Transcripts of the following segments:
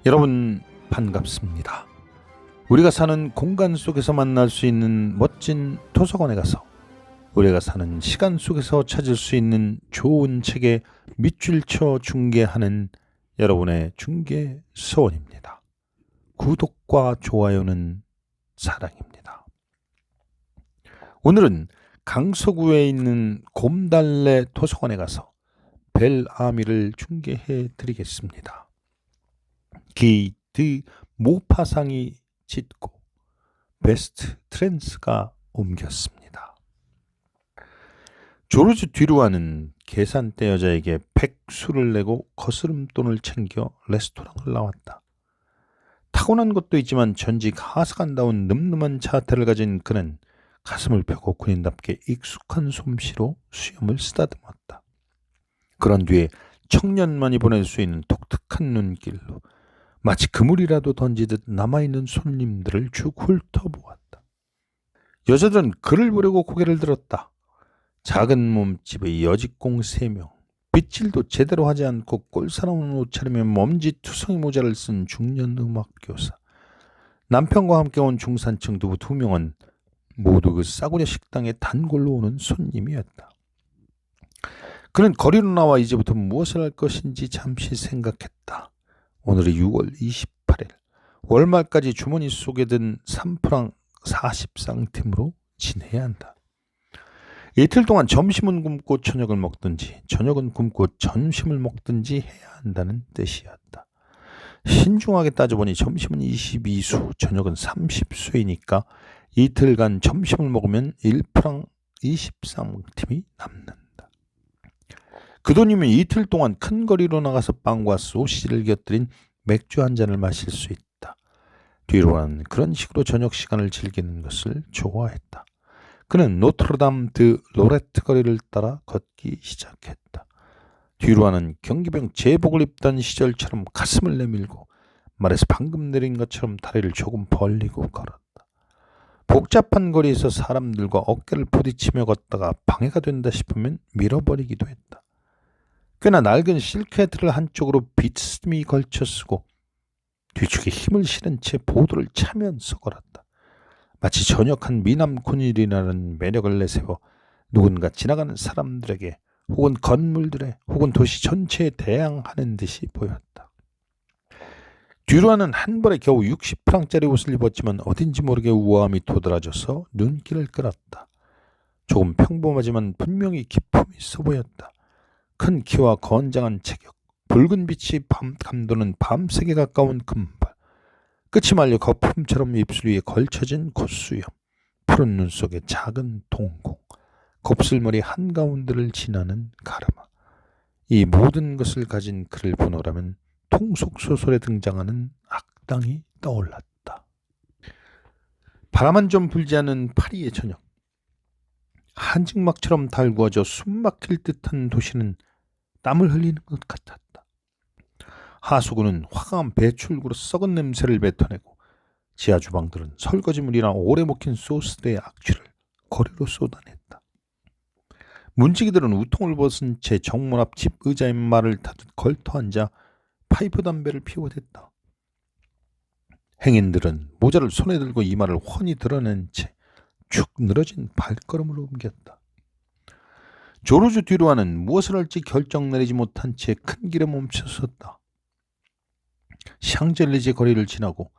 여러분 반갑습니다. 우리가 사는 공간 속에서 만날 수 있는 멋진 도서관에 가서 우리가 사는 시간 속에서 찾을 수 있는 좋은 책의 밑줄쳐 중계하는 여러분의 중계 서원입니다. 구독과 좋아요는 사랑입니다. 오늘은 강서구에 있는 곰달래 도서관에 가서 벨아미를 중계해 드리겠습니다. 기드 모파상이 짓고 베스트 트랜스가 옮겼습니다. 조르주 뒤루아는 계산대 여자에게 백수를 내고 거스름돈을 챙겨 레스토랑을 나왔다. 타고난 것도 있지만 전직 하사관다운 늠름한 자태를 가진 그는 가슴을 펴고 군인답게 익숙한 솜씨로 수염을 쓰다듬었다. 그런 뒤에 청년만이 보낼 수 있는 독특한 눈길로 마치 그물이라도 던지듯 남아있는 손님들을 쭉 훑어보았다. 여자들은 그를 보려고 고개를 들었다. 작은 몸집의 여직공 3명, 빗질도 제대로 하지 않고 꼴사나운 옷차림에 먼지투성이 모자를 쓴 중년 음악교사, 남편과 함께 온 중산층 두부 2명은 모두 그 싸구려 식당에 단골로 오는 손님이었다. 그는 거리로 나와 이제부터 무엇을 할 것인지 잠시 생각했다. 오늘이 6월 28일, 월말까지 주머니 속에 든 3프랑 40상팀으로 지내야 한다. 이틀 동안 점심은 굶고 저녁을 먹든지 저녁은 굶고 점심을 먹든지 해야 한다는 뜻이었다. 신중하게 따져보니 점심은 22수, 저녁은 30수이니까 이틀간 점심을 먹으면 1프랑 23팀이 남는다. 그 돈이면 이틀 동안 큰 거리로 나가서 빵과 소시지를 곁들인 맥주 한 잔을 마실 수 있다. 뒤로는 그런 식으로 저녁 시간을 즐기는 것을 좋아했다. 그는 노트르담 드 로레트 거리를 따라 걷기 시작했다. 뒤로는 경기병 제복을 입던 시절처럼 가슴을 내밀고 말에서 방금 내린 것처럼 다리를 조금 벌리고 걸었다. 복잡한 거리에서 사람들과 어깨를 부딪히며 걷다가 방해가 된다 싶으면 밀어버리기도 했다. 꽤나 낡은 실크헤드를 한쪽으로 비스듬히 걸쳐 쓰고 뒤축에 힘을 실은 채 보도를 차면서 걸었다. 마치 전역한 미남 군인이라는 매력을 내세워 누군가 지나가는 사람들에게 혹은 건물들에 혹은 도시 전체에 대항하는 듯이 보였다. 뒤로하는 한 벌에 겨우 60프랑짜리 옷을 입었지만 어딘지 모르게 우아함이 도드라져서 눈길을 끌었다. 조금 평범하지만 분명히 기품이 있어 보였다. 큰 키와 건장한 체격, 붉은 빛이 감도는 밤색에 가까운 금발, 끝이 말려 거품처럼 입술 위에 걸쳐진 콧수염, 푸른 눈 속에 작은 동공, 곱슬머리 한가운데를 지나는 가르마. 이 모든 것을 가진 그를 보노라면 통속소설에 등장하는 악당이 떠올랐다. 바람은 좀 불지 않은 파리의 저녁. 한증막처럼 달구어져 숨막힐 듯한 도시는 땀을 흘리는 것 같았다. 하수구는 화강한 배출구로 썩은 냄새를 뱉어내고 지하 주방들은 설거지물이나 오래 먹힌 소스들의 악취를 거리로 쏟아냈다. 문지기들은 우통을 벗은 채 정문 앞 집 의자에 말을 타듯 걸터앉아 파이프 담배를 피워댔다. 행인들은 모자를 손에 들고 이마를 훤히 드러낸 채 축 늘어진 발걸음으로 옮겼다. 조르주 뒤로하는 무엇을 할지 결정 내리지 못한 채 큰 길에 멈춰섰다. 샹젤리제 거리를 지나고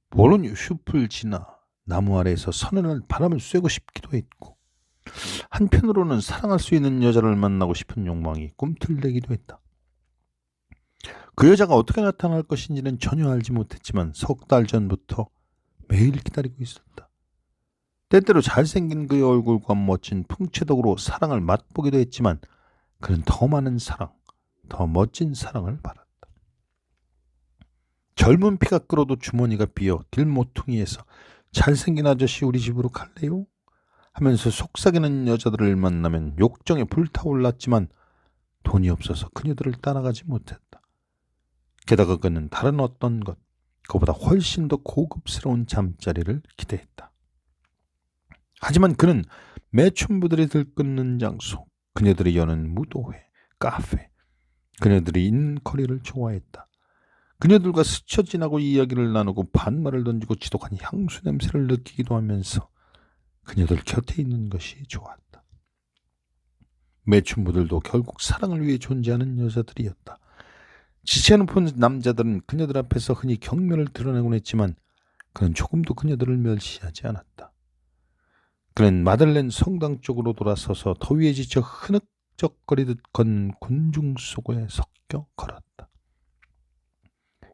볼로뉴 숲을 지나 나무 아래에서 서늘한 바람을 쐬고 싶기도 했고 한편으로는 사랑할 수 있는 여자를 만나고 싶은 욕망이 꿈틀대기도 했다. 그 여자가 어떻게 나타날 것인지는 전혀 알지 못했지만 석 달 전부터 매일 기다리고 있었다. 때때로 잘생긴 그의 얼굴과 멋진 풍채덕으로 사랑을 맛보기도 했지만 그는 더 많은 사랑, 더 멋진 사랑을 받았다. 젊은 피가 끓어도 주머니가 비어 길모퉁이에서 잘생긴 아저씨 우리 집으로 갈래요? 하면서 속삭이는 여자들을 만나면 욕정에 불타올랐지만 돈이 없어서 그녀들을 따라가지 못했다. 게다가 그는 다른 어떤 것, 그보다 훨씬 더 고급스러운 잠자리를 기대했다. 하지만 그는 매춘부들이 들끓는 장소, 그녀들이 여는 무도회, 카페, 그녀들이 있는 거리를 좋아했다. 그녀들과 스쳐 지나고 이야기를 나누고 반말을 던지고 지독한 향수 냄새를 느끼기도 하면서 그녀들 곁에 있는 것이 좋았다. 매춘부들도 결국 사랑을 위해 존재하는 여자들이었다. 지체 높은 남자들은 그녀들 앞에서 흔히 경멸을 드러내곤 했지만 그는 조금도 그녀들을 멸시하지 않았다. 그는 마들렌 성당 쪽으로 돌아서서 더위에 지쳐 흐느적거리듯 건 군중 속에 섞여 걸었다.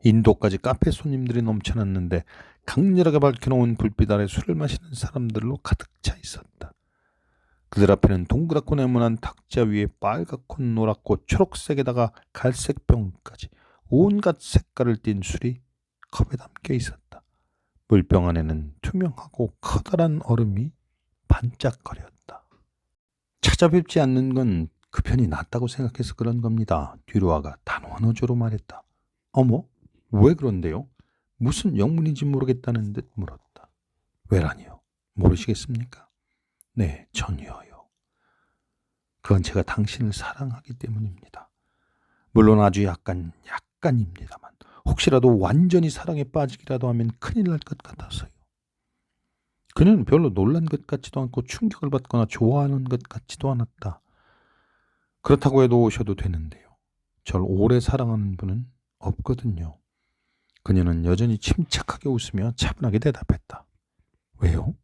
인도까지 카페 손님들이 넘쳐났는데 강렬하게 밝혀놓은 불빛 아래 술을 마시는 사람들로 가득 차 있었다. 그들 앞에는 동그랗고 네모난 탁자 위에 빨갛고 노랗고 초록색에다가 갈색병까지 온갖 색깔을 띤 술이 컵에 담겨 있었다. 물병 안에는 투명하고 커다란 얼음이 반짝거렸다. 찾아뵙지 않는 건 그 편이 낫다고 생각해서 그런 겁니다. 듀루아가 단호한 어조로 말했다. 어머? 왜 그런데요? 무슨 영문인지 모르겠다는 듯 물었다. 왜라니요? 모르시겠습니까? 네, 전혀요. 그건 제가 당신을 사랑하기 때문입니다. 물론 아주 약간입니다만 혹시라도 완전히 사랑에 빠지기라도 하면 큰일 날 것 같아서요. 그녀는 별로 놀란 것 같지도 않고 충격을 받거나 좋아하는 것 같지도 않았다. 그렇다고 해도 오셔도 되는데요. 절 오래 사랑하는 분은 없거든요. 그녀는 여전히 침착하게 웃으며 차분하게 대답했다. 왜요?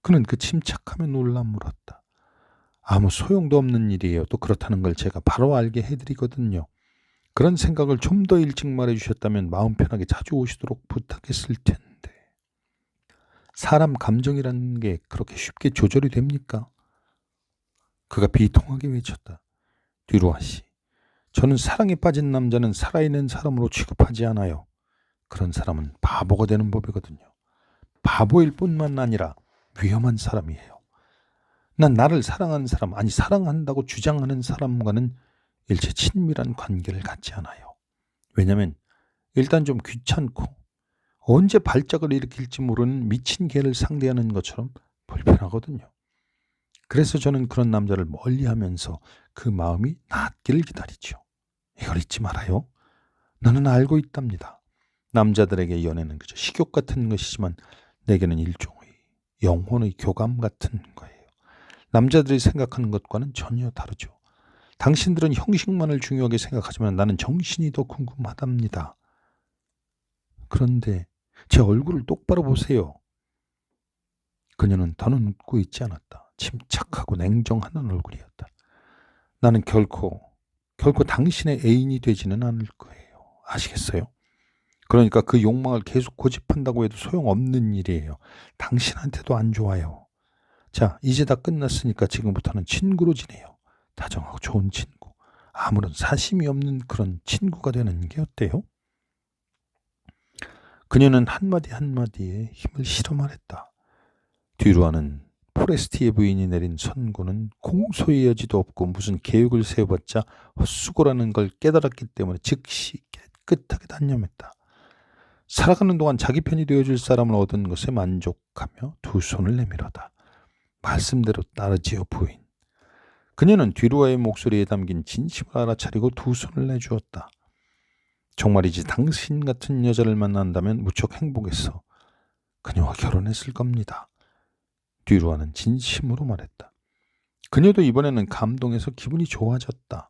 그는 그 침착함에 놀라 물었다. 아무 소용도 없는 일이에요. 또 그렇다는 걸 제가 바로 알게 해드리거든요. 그런 생각을 좀 더 일찍 말해주셨다면 마음 편하게 자주 오시도록 부탁했을 텐데. 사람 감정이라는 게 그렇게 쉽게 조절이 됩니까? 그가 비통하게 외쳤다. 듀루아 씨, 저는 사랑에 빠진 남자는 살아있는 사람으로 취급하지 않아요. 그런 사람은 바보가 되는 법이거든요. 바보일 뿐만 아니라 위험한 사람이에요. 난 나를 사랑하는 사람, 아니 사랑한다고 주장하는 사람과는 일체 친밀한 관계를 갖지 않아요. 왜냐면 일단 좀 귀찮고 언제 발작을 일으킬지 모르는 미친 개를 상대하는 것처럼 불편하거든요. 그래서 저는 그런 남자를 멀리하면서 그 마음이 낫기를 기다리죠. 이걸 잊지 말아요. 나는 알고 있답니다. 남자들에게 연애는 그저 식욕 같은 것이지만 내게는 일종의 영혼의 교감 같은 거예요. 남자들이 생각하는 것과는 전혀 다르죠. 당신들은 형식만을 중요하게 생각하지만 나는 정신이 더 궁금하답니다. 그런데 제 얼굴을 똑바로 보세요. 그녀는 더는 웃고 있지 않았다. 침착하고 냉정한 얼굴이었다. 나는 결코 당신의 애인이 되지는 않을 거예요. 아시겠어요? 그러니까 그 욕망을 계속 고집한다고 해도 소용없는 일이에요. 당신한테도 안 좋아요. 자, 이제 다 끝났으니까 지금부터는 친구로 지내요. 다정하고 좋은 친구. 아무런 사심이 없는 그런 친구가 되는 게 어때요? 그녀는 한마디 한마디에 힘을 실어 말했다. 듀루아는 포레스티의 부인이 내린 선고는 공소의 여지도 없고 무슨 계획을 세워봤자 헛수고라는 걸 깨달았기 때문에 즉시 깨끗하게 단념했다. 살아가는 동안 자기 편이 되어줄 사람을 얻은 것에 만족하며 두 손을 내밀었다. 말씀대로 따르지요, 부인. 그녀는 듀루아의 목소리에 담긴 진심을 알아차리고 두 손을 내주었다. 정말이지 당신 같은 여자를 만난다면 무척 행복해서 그녀와 결혼했을 겁니다. 듀루아는 진심으로 말했다. 그녀도 이번에는 감동해서 기분이 좋아졌다.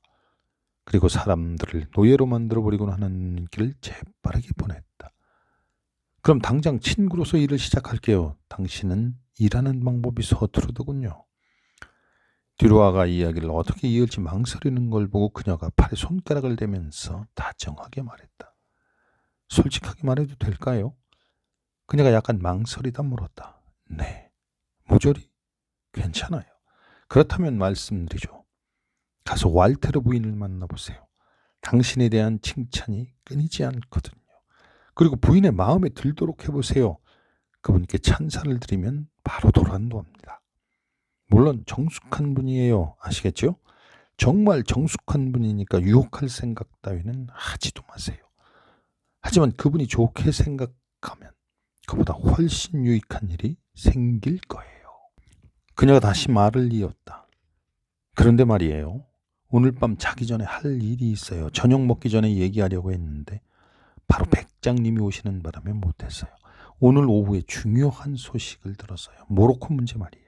그리고 사람들을 노예로 만들어버리곤 하는 길을 재빠르게 보냈다. 그럼 당장 친구로서 일을 시작할게요. 당신은 일하는 방법이 서투르더군요. 듀루아가 이야기를 어떻게 이을지 망설이는 걸 보고 그녀가 팔에 손가락을 대면서 다정하게 말했다. 솔직하게 말해도 될까요? 그녀가 약간 망설이다 물었다. 네. 모조리? 괜찮아요. 그렇다면 말씀드리죠. 가서 왈테르 부인을 만나보세요. 당신에 대한 칭찬이 끊이지 않거든요. 그리고 부인의 마음에 들도록 해보세요. 그분께 찬사를 드리면 바로 돌아온답니다. 물론 정숙한 분이에요. 아시겠죠? 정말 정숙한 분이니까 유혹할 생각 따위는 하지도 마세요. 하지만 그분이 좋게 생각하면 그보다 훨씬 유익한 일이 생길 거예요. 그녀가 다시 말을 이었다. 그런데 말이에요. 오늘 밤 자기 전에 할 일이 있어요. 저녁 먹기 전에 얘기하려고 했는데 바로 백장님이 오시는 바람에 못했어요. 오늘 오후에 중요한 소식을 들었어요. 모로코 문제 말이에요.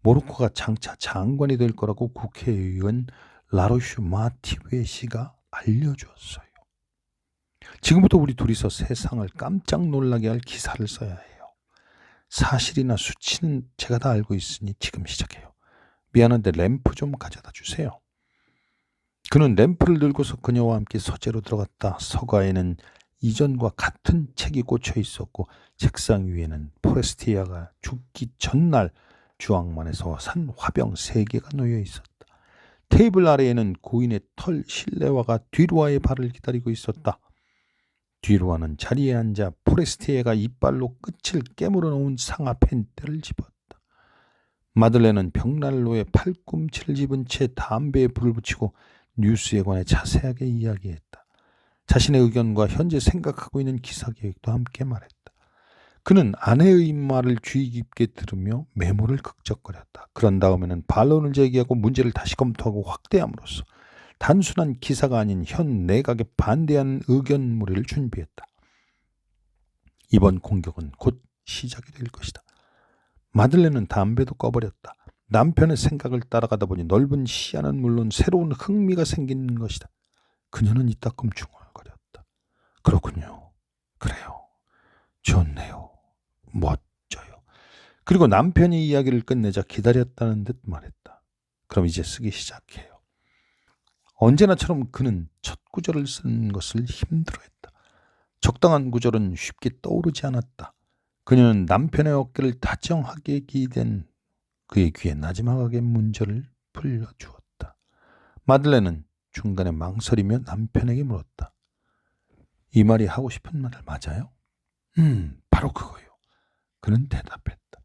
모로코가 장차 장관이 될 거라고 국회의원 라로슈 마티베 씨가 알려주었어요. 지금부터 우리 둘이서 세상을 깜짝 놀라게 할 기사를 써야 해요. 사실이나 수치는 제가 다 알고 있으니 지금 시작해요. 미안한데 램프 좀 가져다 주세요. 그는 램프를 들고서 그녀와 함께 서재로 들어갔다. 서가에는 이전과 같은 책이 꽂혀 있었고 책상 위에는 포레스티아가 죽기 전날 주황만에서 산 화병 3개가 놓여 있었다. 테이블 아래에는 고인의 털 실내화가 뒤로아의 발을 기다리고 있었다. 뒤로아는 자리에 앉아 포레스티아가 이빨로 끝을 깨물어 놓은 상아 펜대를 집었다. 마들렌은 벽난로에 팔꿈치를 집은 채 담배에 불을 붙이고 뉴스에 관해 자세하게 이야기했다. 자신의 의견과 현재 생각하고 있는 기사 계획도 함께 말했다. 그는 아내의 말을 주의 깊게 들으며 메모를 극적거렸다. 그런 다음에는 반론을 제기하고 문제를 다시 검토하고 확대함으로써 단순한 기사가 아닌 현 내각에 반대하는 의견문을 준비했다. 이번 공격은 곧 시작이 될 것이다. 마들렌은 담배도 꺼버렸다. 남편의 생각을 따라가다 보니 넓은 시야는 물론 새로운 흥미가 생긴 것이다. 그녀는 이따금 중얼거렸다. 그렇군요. 그래요. 좋네요. 멋져요. 그리고 남편이 이야기를 끝내자 기다렸다는 듯 말했다. 그럼 이제 쓰기 시작해요. 언제나처럼 그는 첫 구절을 쓰는 것을 힘들어했다. 적당한 구절은 쉽게 떠오르지 않았다. 그녀는 남편의 어깨를 다정하게 기댄 그의 귀에 나지막하게 문절을 풀려주었다. 마들렌은 중간에 망설이며 남편에게 물었다. 이 말이 하고 싶은 말 맞아요? 바로 그거요. 그는 대답했다.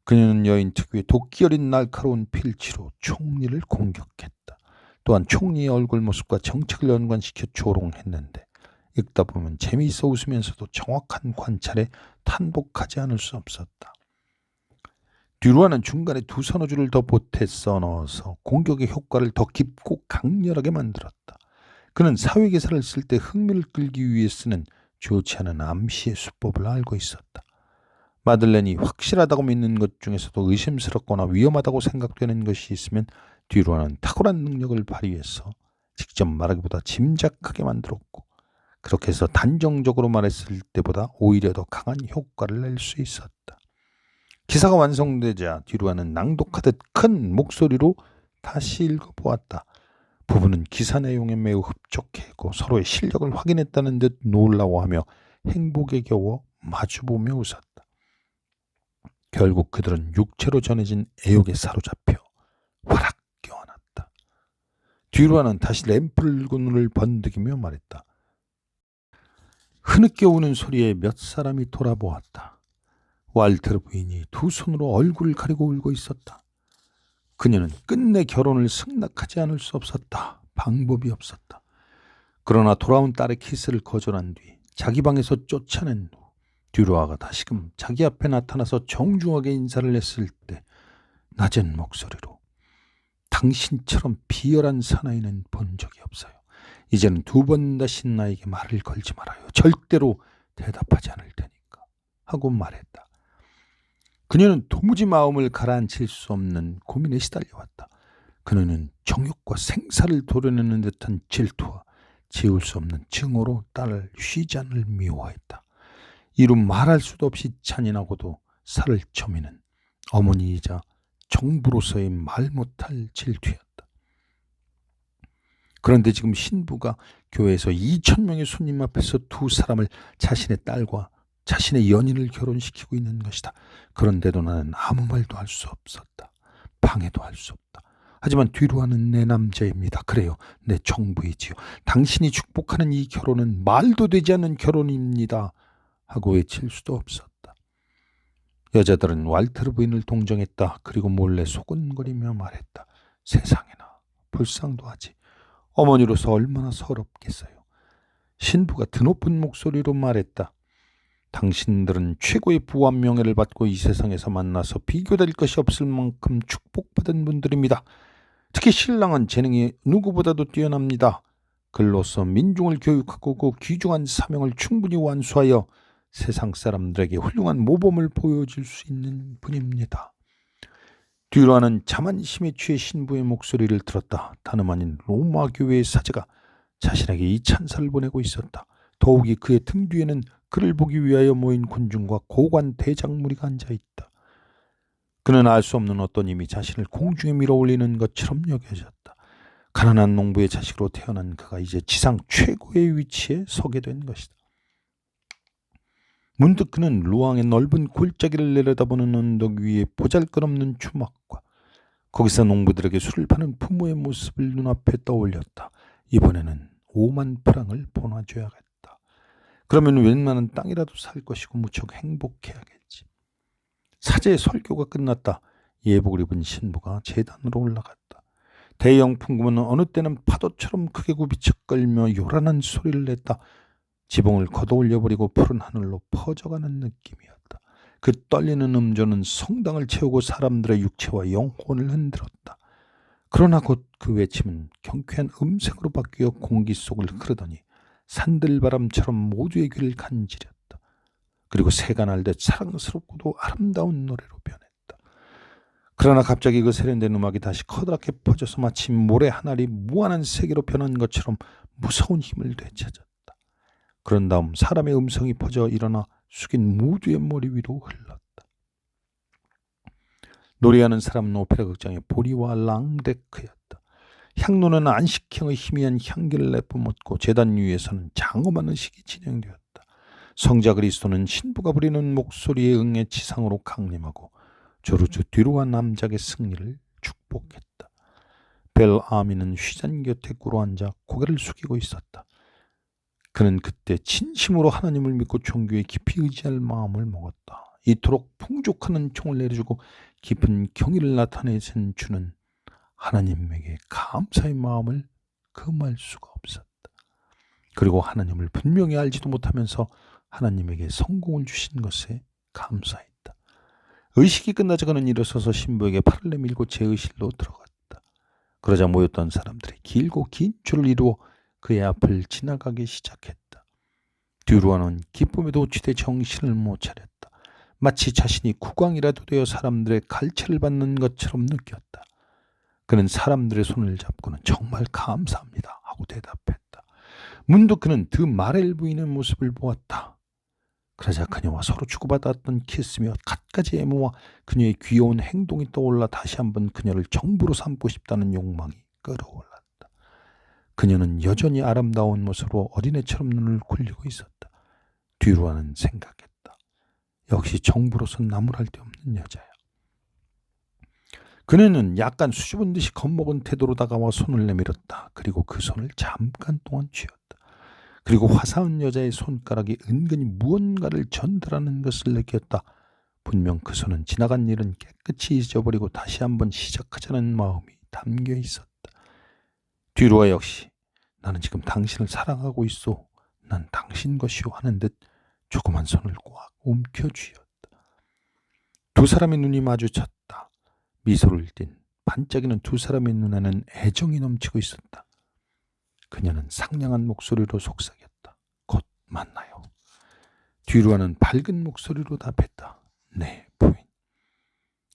그녀는 여인 특유의 도끼 어린 날카로운 필치로 총리를 공격했다. 또한 총리의 얼굴 모습과 정책을 연관시켜 조롱했는데 읽다 보면 재미있어 웃으면서도 정확한 관찰에 탄복하지 않을 수 없었다. 뒤로아는 중간에 2서너 줄을 더 보태 써넣어서 공격의 효과를 더 깊고 강렬하게 만들었다. 그는 사회기사를 쓸 때 흥미를 끌기 위해 쓰는 좋지 않은 암시의 수법을 알고 있었다. 마들렌이 확실하다고 믿는 것 중에서도 의심스럽거나 위험하다고 생각되는 것이 있으면 뒤로아는 탁월한 능력을 발휘해서 직접 말하기보다 짐작하게 만들었고 그렇게 해서 단정적으로 말했을 때보다 오히려 더 강한 효과를 낼 수 있었다. 기사가 완성되자 뒤로아는 낭독하듯 큰 목소리로 다시 읽어보았다. 부부는 기사 내용에 매우 흡족했고 서로의 실력을 확인했다는 듯 놀라워하며 행복에 겨워 마주보며 웃었다. 결국 그들은 육체로 전해진 애욕에 사로잡혀 화락 껴안았다. 뒤로아는 다시 램프를 들고 눈을 번득이며 말했다. 흐느껴 우는 소리에 몇 사람이 돌아보았다. 왈테르 부인이 2손으로 얼굴을 가리고 울고 있었다. 그녀는 끝내 결혼을 승낙하지 않을 수 없었다. 방법이 없었다. 그러나 돌아온 딸의 키스를 거절한 뒤 자기 방에서 쫓아낸 후 뒤로아가 다시금 자기 앞에 나타나서 정중하게 인사를 했을 때 낮은 목소리로 당신처럼 비열한 사나이는 본 적이 없어요. 이제는 2번 다시 나에게 말을 걸지 말아요. 절대로 대답하지 않을 테니까 하고 말했다. 그녀는 도무지 마음을 가라앉힐 수 없는 고민에 시달려왔다. 그녀는 정욕과 생사를 도려내는 듯한 질투와 지울 수 없는 증오로 딸을 쉬지 않을 미워했다. 이루 말할 수도 없이 잔인하고도 살을 저미는 어머니이자 정부로서의 말 못할 질투였다. 그런데 지금 신부가 교회에서 2,000명의 손님 앞에서 2사람을 자신의 딸과 자신의 연인을 결혼시키고 있는 것이다. 그런데도 나는 아무 말도 할 수 없었다. 방해도 할 수 없다. 하지만 뒤로하는 내 남자입니다. 그래요. 내 정부이지요. 당신이 축복하는 이 결혼은 말도 되지 않는 결혼입니다. 하고 외칠 수도 없었다. 여자들은 왈테르 부인을 동정했다. 그리고 몰래 소곤거리며 말했다. 세상에나 불쌍도 하지. 어머니로서 얼마나 서럽겠어요. 신부가 드높은 목소리로 말했다. 당신들은 최고의 부와 명예를 받고 이 세상에서 만나서 비교될 것이 없을 만큼 축복받은 분들입니다. 특히 신랑은 재능이 누구보다도 뛰어납니다. 글로써 민중을 교육하고 그 귀중한 사명을 충분히 완수하여 세상 사람들에게 훌륭한 모범을 보여줄 수 있는 분입니다. 듀라는 자만심에 취해 신부의 목소리를 들었다. 다름 아닌 로마 교회의 사제가 자신에게 이 찬사를 보내고 있었다. 더욱이 그의 등 뒤에는 그를 보기 위하여 모인 군중과 고관 대작무리가 앉아있다. 그는 알 수 없는 어떤 힘이 자신을 공중에 밀어올리는 것처럼 여겨졌다. 가난한 농부의 자식으로 태어난 그가 이제 지상 최고의 위치에 서게 된 것이다. 문득 그는 루앙의 넓은 골짜기를 내려다보는 언덕 위에 보잘것없는 주막과 거기서 농부들에게 술을 파는 부모의 모습을 눈앞에 떠올렸다. 이번에는 5만 프랑을 보내줘야겠다. 그러면 웬만한 땅이라도 살 것이고 무척 행복해야겠지. 사제의 설교가 끝났다. 예복을 입은 신부가 제단으로 올라갔다. 대형 풍금은 어느 때는 파도처럼 크게 굽이척거리며 요란한 소리를 냈다. 지붕을 걷어올려버리고 푸른 하늘로 퍼져가는 느낌이었다. 그 떨리는 음조는 성당을 채우고 사람들의 육체와 영혼을 흔들었다. 그러나 곧 그 외침은 경쾌한 음색으로 바뀌어 공기 속을 흐르더니 산들바람처럼 모두의 귀를 간지렸다. 그리고 새가 날듯 사랑스럽고도 아름다운 노래로 변했다. 그러나 갑자기 그 세련된 음악이 다시 커다랗게 퍼져서 마치 모래 한 알이 무한한 세계로 변한 것처럼 무서운 힘을 되찾았다. 그런 다음 사람의 음성이 퍼져 일어나 숙인 모두의 머리 위로 흘렀다. 노래하는 사람은 오페라 극장의 보리와 랑데크였다. 향로는 안식형의 희미한 향기를 내뿜었고 제단 위에서는 장엄한 의식이 진행되었다. 성자 그리스도는 신부가 부리는 목소리에 응해 지상으로 강림하고 조르주 뒤로와 남작의 승리를 축복했다. 벨 아미는 휘장 곁에 꿇어앉아 고개를 숙이고 있었다. 그는 그때 진심으로 하나님을 믿고 종교에 깊이 의지할 마음을 먹었다. 이토록 풍족한 은총을 내려주고 깊은 경의를 나타내신 주는 하나님에게 감사의 마음을 금할 수가 없었다. 그리고 하나님을 분명히 알지도 못하면서 하나님에게 성공을 주신 것에 감사했다. 의식이 끝나자 그는 일어서서 신부에게 팔을 내밀고 제 의실로 들어갔다. 그러자 모였던 사람들이 길고 긴 줄을 이루어 그의 앞을 지나가기 시작했다. 듀루아는 기쁨에 도취돼 정신을 못 차렸다. 마치 자신이 국왕이라도 되어 사람들의 갈채를 받는 것처럼 느꼈다. 그는 사람들의 손을 잡고는 정말 감사합니다 하고 대답했다. 문득 그는 드 마렐 부인의 모습을 보았다. 그러자 그녀와 서로 주고받았던 키스며 갖가지 애무와 그녀의 귀여운 행동이 떠올라 다시 한번 그녀를 정부로 삼고 싶다는 욕망이 끌어올랐다. 그녀는 여전히 아름다운 모습으로 어린애처럼 눈을 굴리고 있었다. 듀루아는 생각했다. 역시 정부로선 나무랄 데 없는 여자야. 그녀는 약간 수줍은 듯이 겁먹은 태도로 다가와 손을 내밀었다. 그리고 그 손을 잠깐 동안 쥐었다. 그리고 화사한 여자의 손가락이 은근히 무언가를 전달하는 것을 느꼈다. 분명 그 손은 지나간 일은 깨끗이 잊어버리고 다시 한번 시작하자는 마음이 담겨 있었다. 듀루아 역시 나는 지금 당신을 사랑하고 있소. 난 당신 것이오 하는 듯 조그만 손을 꽉 움켜쥐었다. 두 사람의 눈이 마주쳤다. 미소를 띤 반짝이는 두 사람의 눈에는 애정이 넘치고 있었다. 그녀는 상냥한 목소리로 속삭였다. 곧 만나요. 듀루아는 밝은 목소리로 답했다. 네, 부인.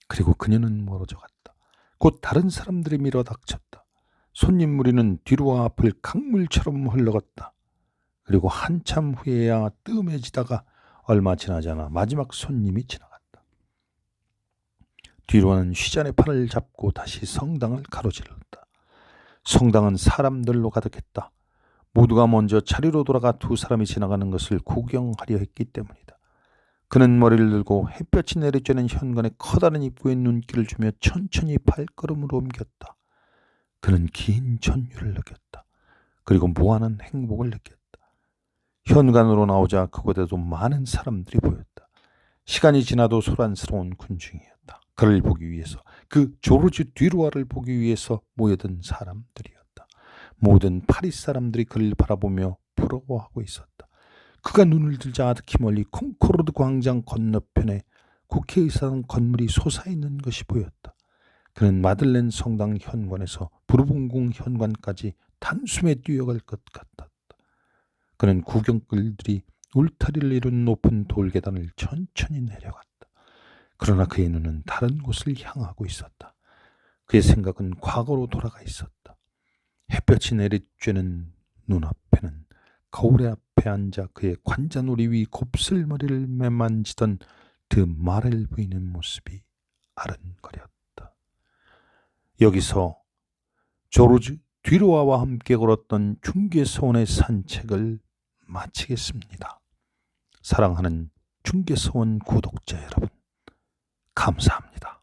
그리고 그녀는 멀어져 갔다. 곧 다른 사람들이 밀어닥쳤다. 손님 무리는 듀루아 앞을 강물처럼 흘러갔다. 그리고 한참 후에야 뜸해지다가 얼마 지나지 않아 마지막 손님이 지나갔다. 듀루아는 휘잔의 팔을 잡고 다시 성당을 가로질렀다. 성당은 사람들로 가득했다. 모두가 먼저 자리로 돌아가 두 사람이 지나가는 것을 구경하려 했기 때문이다. 그는 머리를 들고 햇볕이 내리쬐는 현관의 커다란 입구에 눈길을 주며 천천히 발걸음으로 옮겼다. 그는 긴 전율을 느꼈다. 그리고 무한한 행복을 느꼈다. 현관으로 나오자 그곳에도 많은 사람들이 보였다. 시간이 지나도 소란스러운 군중이었다. 그를 보기 위해서, 그 조르주 듀루아를 보기 위해서 모여든 사람들이었다. 모든 파리 사람들이 그를 바라보며 부러워하고 있었다. 그가 눈을 들자 아득히 멀리 콩코르드 광장 건너편에 국회의사당 건물이 솟아있는 것이 보였다. 그는 마들렌 성당 현관에서 부르봉궁 현관까지 단숨에 뛰어갈 것 같았다. 그는 구경꾼들이 울타리를 이룬 높은 돌계단을 천천히 내려갔다. 그러나 그의 눈은 다른 곳을 향하고 있었다. 그의 생각은 과거로 돌아가 있었다. 햇볕이 내리쬐는 눈앞에는 거울의 앞에 앉아 그의 관자놀이 위 곱슬머리를 매만지던 그 마를 보이는 모습이 아른거렸다. 여기서 조르주 뒤로와와 함께 걸었던 중개서원의 산책을 마치겠습니다. 사랑하는 중개서원 구독자 여러분, 감사합니다.